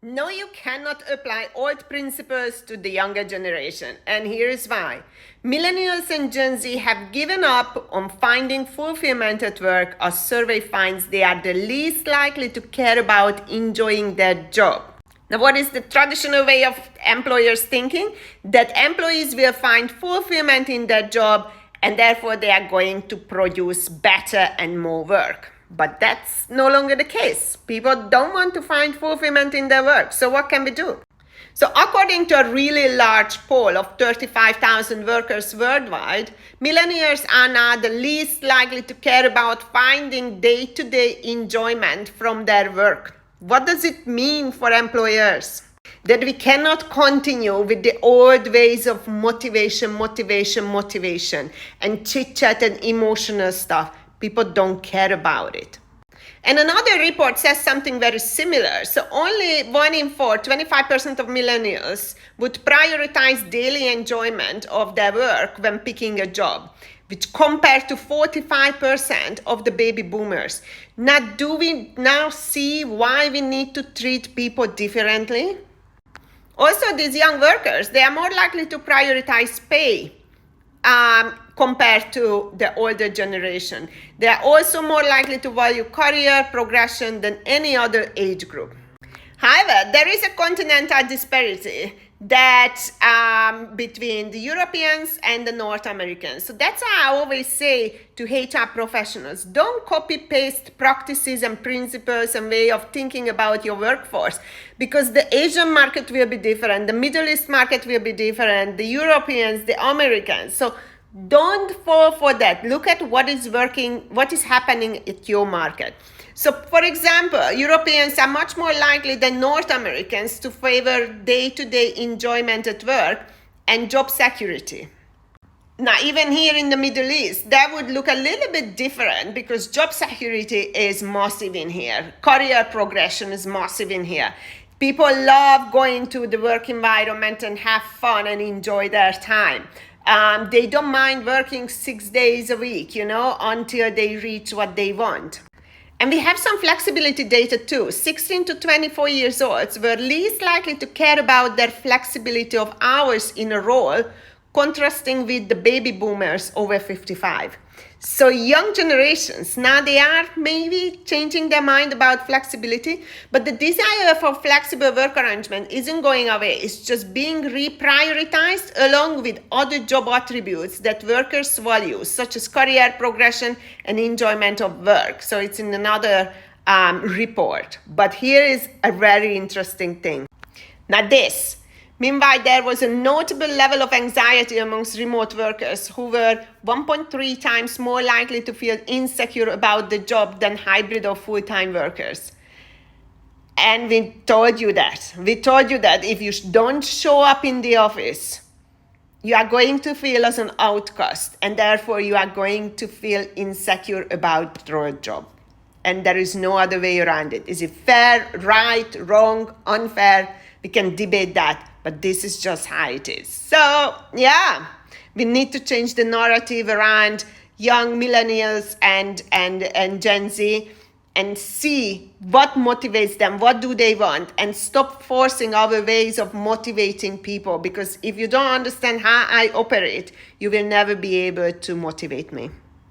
No, you cannot apply old principles to the younger generation, and here is why. Millennials and Gen Z have given up on finding fulfillment at work. A survey finds they are the least likely to care about enjoying their job. Now, what is the traditional way of employers thinking? That employees will find fulfillment in their job and therefore they are going to produce better and more work. But that's no longer the case. People don't want to find fulfillment in their work. So what can we do? So according to a really large poll of 35,000 workers worldwide, millennials are now the least likely to care about finding day-to-day enjoyment from their work. What does it mean for employers? That we cannot continue with the old ways of motivation, and chit-chat and emotional stuff. People don't care about it. And another report says something very similar. So only 1 in 4, 25% of millennials would prioritize daily enjoyment of their work when picking a job, which compared to 45% of the baby boomers. Now, do we now see why we need to treat people differently? Also, these young workers, they are more likely to prioritize pay compared to the older generation. They are also more likely to value career progression than any other age group. However, there is a continental disparity that between the Europeans and the North Americans. So that's why I always say to HR professionals, don't copy-paste practices and principles and way of thinking about your workforce, because the Asian market will be different, the Middle East market will be different, the Europeans, the Americans. So don't fall for that. Look at what is working, what is happening at your market. So, for example, Europeans are much more likely than North Americans to favor day-to-day enjoyment at work and job security. Now, even here in the Middle East, that would look a little bit different because job security is massive in here. Career progression is massive in here. People love going to the work environment and have fun and enjoy their time. They don't mind working 6 days a week, until they reach what they want. And we have some flexibility data too. 16 to 24 years olds were least likely to care about their flexibility of hours in a role, contrasting with the baby boomers over 55. So young generations, now they are maybe changing their mind about flexibility, but the desire for flexible work arrangement isn't going away. It's just being reprioritized along with other job attributes that workers value, such as career progression and enjoyment of work. So it's in another report. But here is a very interesting thing. Now this. Meanwhile, there was a notable level of anxiety amongst remote workers who were 1.3 times more likely to feel insecure about the job than hybrid or full-time workers. And we told you that. We told you that if you don't show up in the office, you are going to feel as an outcast, and therefore you are going to feel insecure about your job. And there is no other way around it. Is it fair, right, wrong, unfair? We can debate that. But this is just how it is. So, yeah, we need to change the narrative around young millennials and Gen Z and see what motivates them, what do they want, and stop forcing our ways of motivating people. Because if you don't understand how I operate, you will never be able to motivate me.